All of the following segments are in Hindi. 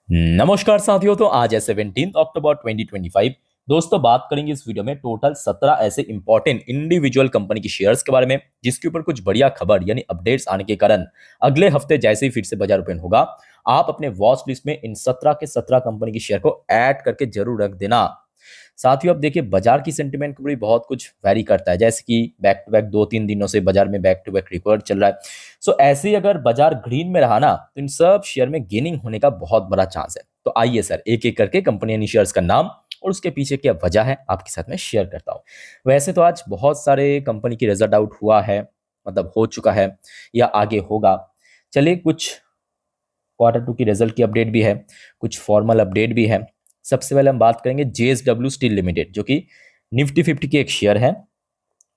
नमस्कार साथियों। तो आज है 17 अक्टूबर 2025। दोस्तों, बात करेंगे इस वीडियो में टोटल 17 ऐसे इंपॉर्टेंट इंडिविजुअल कंपनी की शेयर्स के बारे में जिसके ऊपर कुछ बढ़िया खबर यानी अपडेट्स आने के कारण अगले हफ्ते जैसे ही फिर से बाजार ओपन होगा, आप अपने वॉच लिस्ट में इन 17 के 17 कंपनी की शेयर को ऐड करके जरूर रख देना। साथियों, अब देखिए बाजार की सेंटिमेंट को भी बहुत कुछ वैरी करता है, जैसे कि बैक टू बैक 2-3 दिनों से बाजार में बैक टू बैक रिकॉर्ड चल रहा है। सो ऐसे ही अगर बाजार ग्रीन में रहा ना तो इन सब शेयर में गेनिंग होने का बहुत बड़ा चांस है। तो आइए सर एक एक करके कंपनी यानी शेयर्स का नाम और उसके पीछे क्या वजह है आपके साथ में शेयर करता हूँ। वैसे तो आज बहुत सारे कंपनी की रिजल्ट आउट हुआ है, मतलब हो चुका है या आगे होगा। चलिए, कुछ क्वार्टर 2 की रिजल्ट की अपडेट भी है, कुछ फॉर्मल अपडेट भी है। सबसे पहले हम बात करेंगे जेएसडब्ल्यू स्टील लिमिटेड, जो कि निफ्टी 50 की एक शेयर है।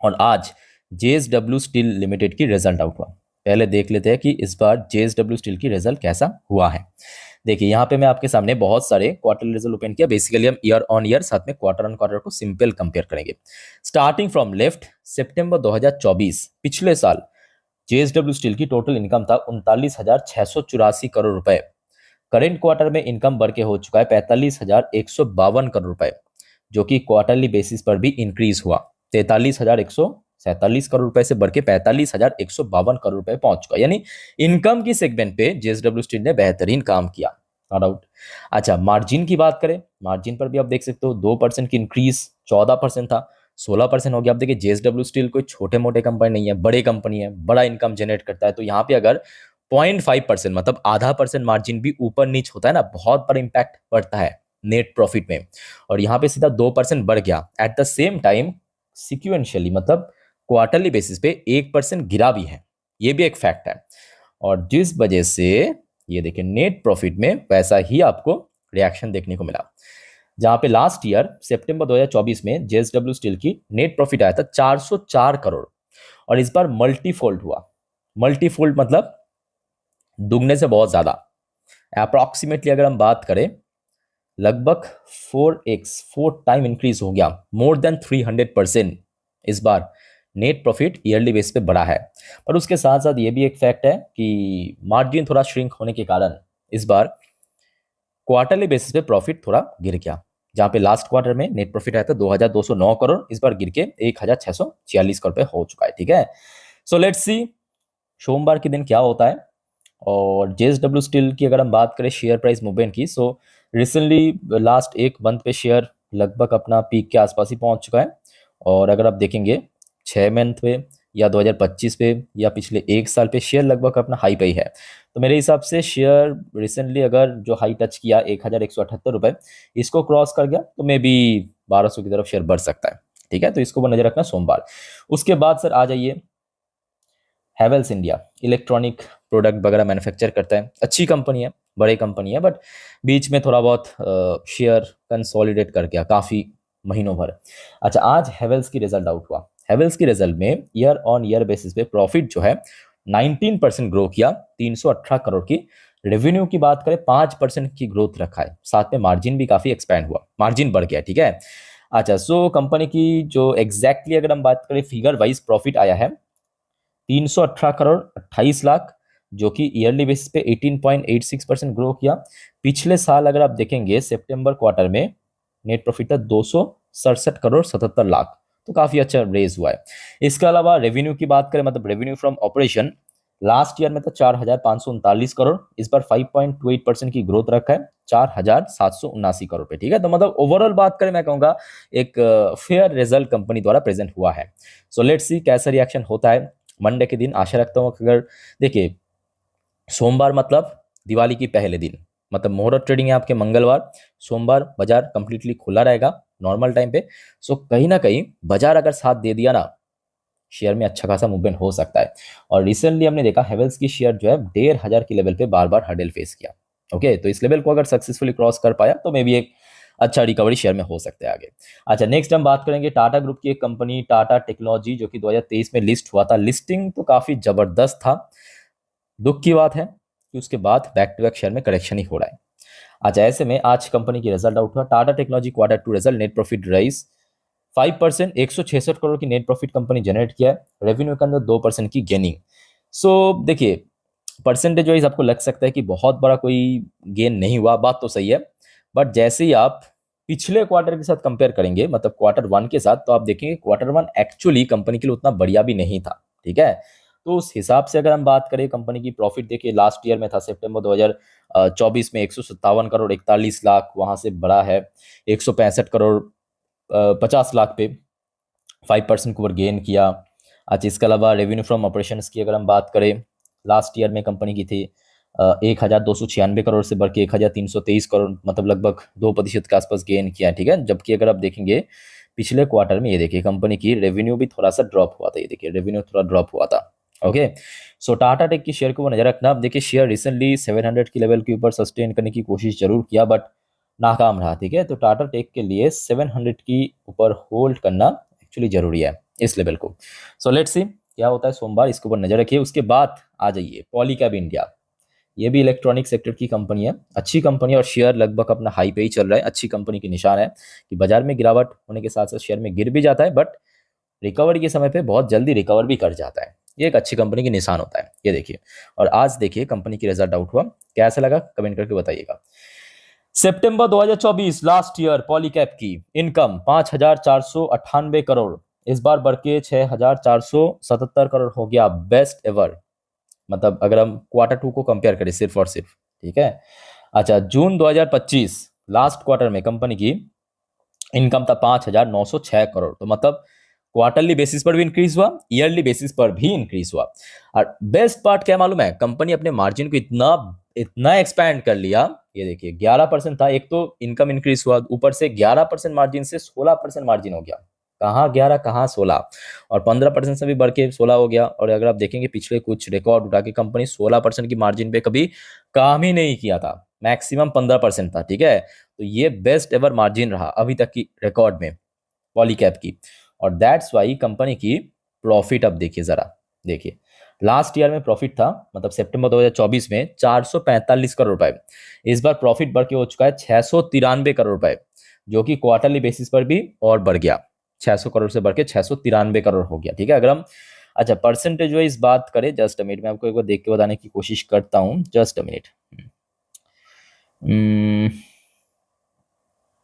और आज जेएसडब्ल्यू स्टील लिमिटेड की रिजल्ट आउट हुआ। पहले देख लेते हैं कि इस बार जेएसडब्ल्यू स्टील की रिजल्ट कैसा हुआ है। देखिए, यहाँ पे मैं आपके सामने बहुत सारे क्वार्टर रिजल्ट ओपन किया। बेसिकली हम ईयर ऑन ईयर साथ में क्वार्टर ऑन क्वार्टर को सिंपल कंपेयर करेंगे। स्टार्टिंग फ्रॉम लेफ्ट, सितंबर 2024 पिछले साल जेएसडब्ल्यू स्टील की टोटल इनकम था 39,684 करोड़ रुपए। करेंट क्वार्टर में इनकम बढ़ के हो चुका है 45,152 करोड़ रुपए, जो कि क्वार्टरली बेसिस पर भी इंक्रीज हुआ। 43,147 करोड़ रुपए से बढ़ के 45,152 करोड़ रुपए पहुंच चुका, यानी इनकम की सेगमेंट पे जेएसडब्ल्यू स्टील ने बेहतरीन काम किया, नो डाउट। अच्छा, मार्जिन की बात करें, मार्जिन पर भी आप देख सकते हो 2% की इंक्रीज, 14% था 16% हो गया। आप देखिए जेएसडब्ल्यू स्टील कोई छोटे मोटे कंपनी नहीं है, बड़े कंपनी है, बड़ा इनकम जनरेट करता है। तो यहाँ पे अगर 0.5% मतलब ½ % मार्जिन भी ऊपर नीच होता है ना, बहुत बड़ा इंपैक्ट पड़ता है नेट प्रॉफिट में। और यहाँ पे सीधा 2% बढ़ गया। At the same time sequentially मतलब क्वार्टरली बेसिस पे 1% गिरा भी है, ये भी एक फैक्ट है। और जिस वजह से ये देखिए नेट प्रॉफिट में वैसा ही आपको रिएक्शन देखने को मिला। जहां पे लास्ट ईयर सितंबर 2024 में जेएसडब्ल्यू स्टील की नेट प्रॉफिट आया था 404 करोड़, और इस बार मल्टीफोल्ड हुआ। मल्टीफोल्ड मतलब दुगने से बहुत ज्यादा। अप्रॉक्सीमेटली अगर हम बात करें, लगभग 4 टाइम इंक्रीज हो गया, मोर देन 300% इस बार नेट प्रॉफिट ईयरली बेस पे बढ़ा है। पर उसके साथ साथ ये भी एक फैक्ट है कि मार्जिन थोड़ा श्रिंक होने के कारण इस बार क्वार्टरली बेसिस पे प्रॉफिट थोड़ा गिर गया। जहां पे लास्ट क्वार्टर में नेट प्रॉफिट आया था 2,209 करोड़, इस बार गिर के 1,646 करोड़ पे हो चुका है। ठीक है, सो लेट्स सी सोमवार के दिन क्या होता है। और जेएसडब्ल्यू स्टील की अगर हम बात करें शेयर प्राइस मूवमेंट की, सो रिसेंटली लास्ट एक मंथ पे शेयर लगभग अपना पीक के आसपास ही पहुंच चुका है। और अगर आप देखेंगे 6 मंथ पे या 2025 पे या पिछले एक साल पे शेयर लगभग अपना हाई पे ही है। तो मेरे हिसाब से शेयर रिसेंटली अगर जो हाई टच किया 1,178 रुपए, इसको क्रॉस कर गया तो मे बी 1,200 की तरफ शेयर बढ़ सकता है। ठीक है, तो इसको नजर रखना सोमवार। उसके बाद सर आ जाइए हैवेल्स इंडिया, इलेक्ट्रॉनिक प्रोडक्ट वगैरह मैन्युफैक्चर करता है, अच्छी कंपनी है, बड़ी कंपनी है, बट बीच में थोड़ा बहुत शेयर कंसोलिडेट कर गया काफ़ी महीनों भर। अच्छा, आज हैवेल्स की रिजल्ट आउट हुआ। हैवेल्स की रिजल्ट में ईयर ऑन ईयर बेसिस पे प्रॉफिट जो है 19% ग्रो किया, 318 करोड़ की। रेवेन्यू की बात करें 5% की ग्रोथ रखा है, साथ में मार्जिन भी काफ़ी एक्सपैंड हुआ, मार्जिन बढ़ गया। ठीक है, अच्छा, सो कंपनी की जो एग्जैक्टली अगर हम बात करें फिगर वाइज प्रॉफिट आया है 318 करोड़ 28 लाख, जो कि ईयरली बेसिस पे 18.86% ग्रो किया। पिछले साल अगर आप देखेंगे सितंबर क्वार्टर में नेट प्रॉफिट था 267 करोड़ 77 लाख, तो काफी अच्छा रेज हुआ है। इसके अलावा रेवेन्यू की बात करें, मतलब revenue from operation last year में था 4,539 करोड़, इस बार 5.28% की ग्रोथ रखा है 4,779 करोड़ पे। ठीक है, तो मतलब ओवरऑल बात करें मैं कहूंगा एक फेयर रिजल्ट कंपनी द्वारा प्रेजेंट हुआ है। सो लेट्स सी कैसा रिएक्शन होता है मंडे के दिन। आशा रखता हूँ कि अगर देखिए सोमवार मतलब दिवाली की पहले दिन, मतलब मुहूर्त ट्रेडिंग है आपके मंगलवार, सोमवार बाजार कंप्लीटली खुला रहेगा नॉर्मल टाइम पे। सो कहीं ना कहीं बाजार अगर साथ दे दिया ना, शेयर में अच्छा खासा मूवमेंट हो सकता है। और रिसेंटली हमने देखा हेवेल्स की शेयर जो है 1,500 के लेवल पे बार बार हर्डल फेस किया। ओके, तो इस लेवल को अगर सक्सेसफुली क्रॉस कर पाया तो मे बी एक अच्छा रिकवरी शेयर में हो सकता है आगे। अच्छा, नेक्स्ट हम बात करेंगे टाटा ग्रुप की एक कंपनी टाटा टेक्नोलॉजी, जो कि 2023 में लिस्ट हुआ था। लिस्टिंग तो काफी जबरदस्त था। दुख की बात है कि उसके बाद बैक टू बैक शेयर में करेक्शन ही हो रहा है। अच्छा, ऐसे में आज कंपनी की रिजल्ट आउट हुआ। Tata technology quarter 2 result, net profit rise 5%, 166 crore की नेट प्रॉफिट कंपनी जनरेट किया है। रेवेन्यू के अंदर 2% की गेनिंग। सो देखिए परसेंटेज वाइज आपको लग सकता है कि बहुत बड़ा कोई गेन नहीं हुआ, बात तो सही है, बट जैसे ही आप पिछले क्वार्टर के साथ कंपेयर करेंगे, मतलब क्वार्टर वन के साथ, तो आप देखेंगे क्वार्टर वन एक्चुअली कंपनी के लिए उतना बढ़िया भी नहीं था। ठीक है, तो उस हिसाब से अगर हम बात करें कंपनी की प्रॉफिट, देखिए लास्ट ईयर में था सितंबर 2024 में 157 करोड़ 41 लाख, वहां से बड़ा है 165 करोड़ 50 लाख पे 5% के ऊपर गेन किया। अच्छा, इसके अलावा रेवेन्यू फ्रॉम ऑपरेशंस की अगर हम बात करें, लास्ट ईयर में कंपनी की थी 1,296 करोड़ से बढ़ के 1,323 करोड़, मतलब लगभग 2% के आसपास गेन किया। ठीक है, जबकि अगर आप देखेंगे पिछले क्वार्टर में, ये देखिए कंपनी की रेवेन्यू भी थोड़ा सा ड्रॉप हुआ था, ये देखिए रेवेन्यू थोड़ा ड्रॉप हुआ था। ओके, सो टाटा टेक की शेयर को वो नजर रखना। अब देखिए शेयर रिसेंटली 700 की लेवल के ऊपर सस्टेन करने की कोशिश जरूर किया, बट नाकाम रहा। ठीक है, तो टाटा टेक के लिए 700 की ऊपर होल्ड करना एक्चुअली जरूरी है इस लेवल को। सो लेट्स सी क्या होता है सोमवार, इसके ऊपर नजर रखिए। उसके बाद आ जाइए पॉलीकैब इंडिया, ये भी इलेक्ट्रॉनिक सेक्टर की कंपनी है, अच्छी कंपनी, और शेयर लगभग अपना हाई पे ही चल रहा है। अच्छी कंपनी की निशान है कि बाजार में गिरावट होने के साथ साथ शेयर में गिर भी जाता है, बट रिकवरी के समय पे बहुत जल्दी रिकवर भी कर जाता है। ये एक अच्छी कंपनी की निशान होता है, ये देखिए। और आज देखिए कंपनी की रिजल्ट आउट हुआ, कैसा लगा कमेंट करके बताइएगा। सितंबर 2024 लास्ट ईयर पॉलीकैब की इनकम 5,498 करोड़, इस बार बढ़ के 6,477 करोड़ हो गया, बेस्ट एवर। मतलब अगर हम क्वार्टर टू को कंपेयर करें सिर्फ और सिर्फ। ठीक है, अच्छा, जून 2025 लास्ट क्वार्टर में कंपनी की इनकम था 5,906 करोड़, तो मतलब क्वार्टरली बेसिस पर भी इंक्रीज हुआ, ईयरली बेसिस पर भी इंक्रीज हुआ। और बेस्ट पार्ट क्या मालूम है, कंपनी अपने मार्जिन को इतना इतना एक्सपैंड कर लिया। ये देखिए 11% था, एक तो इनकम इंक्रीज हुआ, ऊपर से 11% मार्जिन से 16% मार्जिन हो गया। कहाँ 11 कहाँ 16, और 15% से भी बढ़ के 16 हो गया। और अगर आप देखेंगे पिछले कुछ रिकॉर्ड उठा के कंपनी 16% की मार्जिन पे कभी काम ही नहीं किया था, मैक्सिमम 15% था। ठीक है, तो ये बेस्ट एवर मार्जिन रहा अभी तक की रिकॉर्ड में पॉलीकैब की। और दैट्स वाई कंपनी की प्रॉफिट, अब देखिए जरा, देखिए लास्ट ईयर में प्रॉफिट था, मतलब सितंबर 2024 में 445 करोड़ रुपए, इस बार प्रॉफिट बढ़ के हो चुका है 693 करोड़ रुपए, जो कि क्वार्टरली बेसिस पर भी और बढ़ गया, 600 करोड़ से बढ़ के 693 करोड़ हो गया। ठीक है, अगर हम अच्छा परसेंटेज वाइज बात करें, जस्ट अ मिनट, मैं आपको एक बार देख के बताने की कोशिश करता हूँ, जस्ट अ मिनट।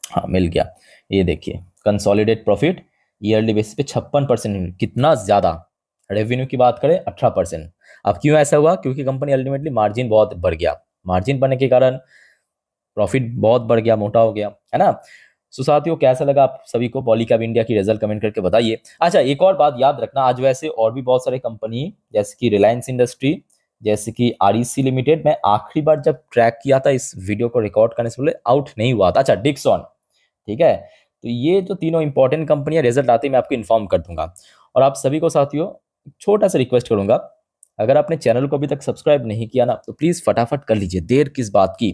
हाँ, मिल गया, ये देखिए कंसोलिडेट प्रॉफिट ईयरली बेसिस पे 56%, कितना ज्यादा। रेवेन्यू की बात करें 18%। अब क्यों ऐसा हुआ, क्योंकि कंपनी अल्टीमेटली मार्जिन बहुत बढ़ गया, मार्जिन बढ़ने के कारण प्रॉफिट बहुत बढ़ गया, मोटा हो गया, है ना। सो साथियों, कैसा लगा आप सभी को पॉलीकैब इंडिया की रिजल्ट, कमेंट करके बताइए। अच्छा, एक और बात याद रखना, आज वैसे और भी बहुत सारे कंपनी, जैसे कि रिलायंस इंडस्ट्री, जैसे कि आरईसी लिमिटेड, मैं आखिरी बार जब ट्रैक किया था इस वीडियो को रिकॉर्ड करने से पहले, आउट नहीं हुआ था। अच्छा, डिक्सॉन, ठीक है, तो ये जो तीनों इंपॉर्टेंट कंपनियां रिजल्ट आते ही मैं आपको इन्फॉर्म कर दूंगा। और आप सभी को साथियों छोटा सा रिक्वेस्ट करूंगा, अगर आपने चैनल को अभी तक सब्सक्राइब नहीं किया ना, तो प्लीज फटाफट कर लीजिए, देर किस बात की।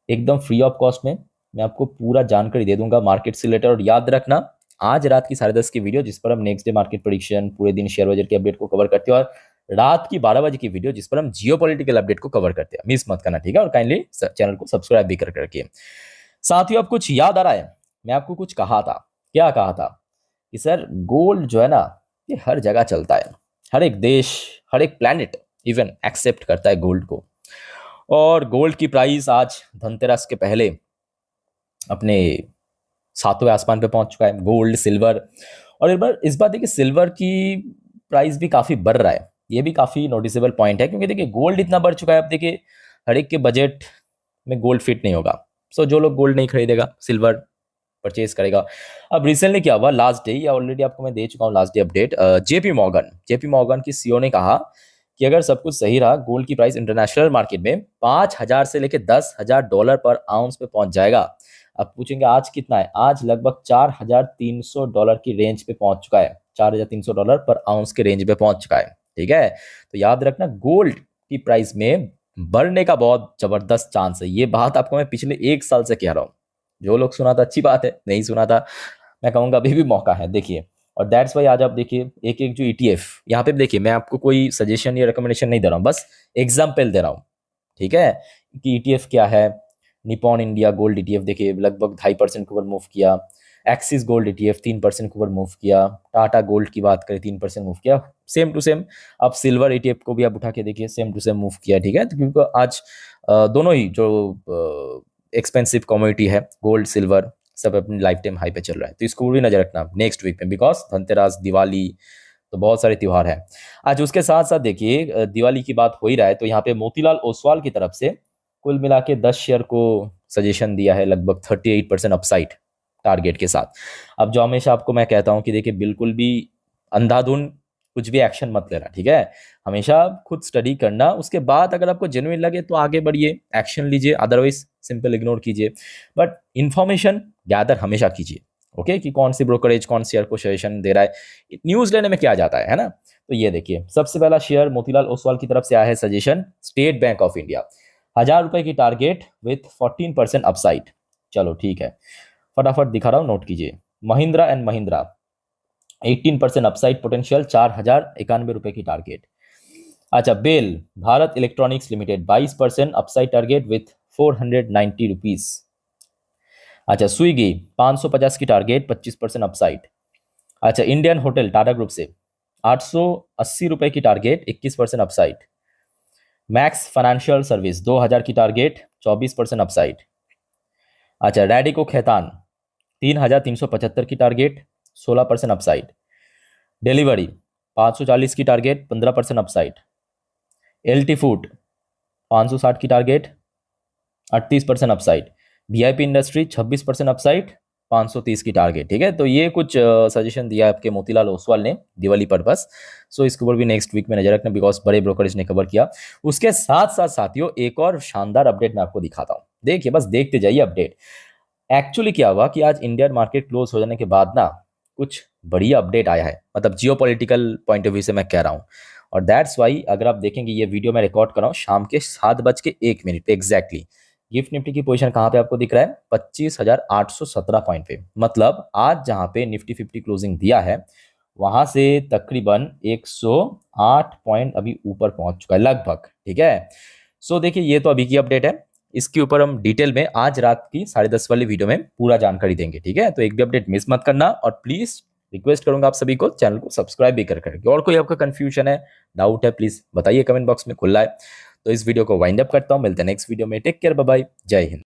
एकदम फ्री ऑफ कॉस्ट में मैं आपको पूरा जानकारी दे दूंगा मार्केट से रिलेटेड। और याद रखना, आज रात की 10:30 की वीडियो जिस पर हम नेक्स्ट डे मार्केट प्रेडिक्शन, पूरे दिन शेयर बाजार की अपडेट को कवर करते हैं, और रात की 12 बजे की वीडियो जिस पर हम जियो पॉलिटिकल अपडेट को कवर करते हैं, मिस मत करना। ठीक है, और काइंडली चैनल को सब्सक्राइब भी कर रखिए। साथियों, अब कुछ याद आ रहा है, मैं आपको कुछ कहा था, क्या कहा था कि सर गोल्ड जो है ना, ये हर जगह चलता है, हर एक देश, हर एक प्लेनेट इवन एक्सेप्ट करता है गोल्ड को। और गोल्ड की प्राइस आज धनतेरस के पहले अपने सातवें आसमान पे पहुंच चुका है, गोल्ड सिल्वर। और इस बार देखिए सिल्वर की प्राइस भी काफी बढ़ रहा है, ये भी काफी नोटिसेबल पॉइंट है, क्योंकि देखिए गोल्ड इतना बढ़ चुका है। अब देखिए हर एक के बजट में गोल्ड फिट नहीं होगा, सो जो लोग गोल्ड नहीं खरीदेगा सिल्वर परचेज करेगा। अब रिसेंटली क्या हुआ, लास्ट डे, या ऑलरेडी आपको मैं दे चुका हूँ last day update, JP Morgan की सीईओ ने कहा कि अगर सब कुछ सही रहा, गोल्ड की प्राइस इंटरनेशनल मार्केट में 5,000 से लेकर $10,000 पर आउंस पे पहुंच जाएगा। अब पूछेंगे आज कितना है, आज लगभग $4,300 की रेंज पे पहुंच चुका है, $4,300 पर आउंस के रेंज पे पहुंच चुका है। ठीक है, तो याद रखना गोल्ड की प्राइस में बढ़ने का बहुत जबरदस्त चांस है, ये बात आपको मैं पिछले 1 साल से कह रहा हूँ। जो लोग सुना था अच्छी बात है, नहीं सुना था मैं कहूंगा अभी भी मौका है, देखिए। और दैट्स वाई आज आप देखिए एक एक जो ईटीएफ, यहाँ पे देखिए मैं आपको कोई सजेशन या रिकमेंडेशन नहीं दे रहा हूँ, बस एग्जाम्पल दे रहा हूँ। ठीक है, कि ईटीएफ क्या है, निपॉन इंडिया गोल्ड ईटीएफ देखिए लगभग 2.5% के ऊपर मूव किया। एक्सिस गोल्ड ETF 3% के ऊपर मूव किया, टाटा गोल्ड की बात करें 3% मूव किया, सेम टू सेम आप सिल्वर ETF को भी आप उठा के देखिए, सेम टू सेम मूव किया, ठीक है। तो क्योंकि आज दोनों ही जो एक्सपेंसिव कमोडिटी है गोल्ड सिल्वर सब अपनी लाइफ टाइम हाई पे चल रहा है, तो इसको भी नजर रखना नेक्स्ट वीक में, बिकॉज धनतेरस दिवाली तो बहुत सारे त्योहार हैं आज। उसके साथ साथ देखिए दिवाली की बात हो ही रहा है, तो यहाँ पे मोतीलाल ओसवाल की तरफ से कुल मिला के 10 शेयर को सजेशन दिया है, लगभग 38% अपसाइड टारगेट के साथ। अब जो हमेशा आपको मैं कहता हूँ कि देखिए बिल्कुल भी अंधाधुन कुछ भी एक्शन मत लेना, ठीक है। हमेशा खुद स्टडी करना, उसके बाद अगर आपको जेन्युइन लगे तो आगे बढ़िए, एक्शन लीजिए, अदरवाइज सिंपल इग्नोर कीजिए, बट इंफॉर्मेशन गैदर हमेशा कीजिए, ओके, कि कौन सी ब्रोकरेज कौन शेयर को सजेशन दे रहा है, न्यूज लेने में क्या जाता है ना। तो ये देखिए सबसे पहला शेयर मोतीलाल ओसवाल की तरफ से आया है suggestion, state bank of India, 1000 रुपए की टारगेट विथ 14% अपसाइड। चलो ठीक है, फटाफट दिखा रहा हूँ, नोट कीजिए। Mahindra and Mahindra 18% upside potential, 4091 रुपए की टारगेट। अच्छा, BEL Bharat electronics limited 22% upside target with 490 rupees. अच्छा, स्विगी 550 की टारगेट, 25% अपसाइड। अच्छा, इंडियन होटल टाटा ग्रुप से 880 रुपए की target, 21% upside. Max financial service 2000 की टारगेट, 24% अपसाइड। अच्छा, रैडिको खैतान 3375 की टारगेट, 16% अपसाइड। डिलीवरी 540 की टारगेट, 15% अपसाइड। एलटी फूड 560 की target, 38% upside. VIP industry 26% upside, 530 की टारगेट, ठीक है। तो ये कुछ सजेशन दिया आपके मोतीलाल ओसवाल ने दिवाली पर्पस, सो इसके ऊपर भी नेक्स्ट वीक में नजर रखना, बिकॉज बड़े ब्रोकरेज ने कवर किया। उसके साथ साथ साथियों एक और शानदार अपडेट मैं आपको दिखाता हूं, देखिए बस देखते जाइए अपडेट। एक्चुअली क्या हुआ कि आज इंडियन मार्केट क्लोज हो जाने के बाद ना कुछ बढ़िया अपडेट आया है, मतलब जियोपॉलिटिकल पॉइंट ऑफ व्यू से मैं कह रहा हूँ, और दैट्स वाई अगर आप देखेंगे ये वीडियो मैं रिकॉर्ड कर रहा हूँ शाम के 7:01 पे एग्जैक्टली। गिफ्ट निफ्टी की पोजीशन कहाँ पे आपको दिख रहा है, 25,817 पॉइंट पे, मतलब आज जहां पे निफ्टी 50 क्लोजिंग दिया है वहां से तकरीबन 108 पॉइंट अभी ऊपर पहुंच चुका है लगभग, ठीक है। सो देखिए ये तो अभी की अपडेट है, इसके ऊपर हम डिटेल में आज रात की 10:30 वाली वीडियो में पूरा जानकारी देंगे, ठीक है। तो एक भी अपडेट मिस मत करना, और प्लीज रिक्वेस्ट करूंगा आप सभी को चैनल को सब्सक्राइब भी करके। और कोई आपका कंफ्यूजन है, डाउट है, प्लीज बताइए, कमेंट बॉक्स में खुला है। तो इस वीडियो को वाइंड अप करता हूं, मिलते हैं नेक्स्ट वीडियो में, टेक केयर, बाय बाय, जय हिंद।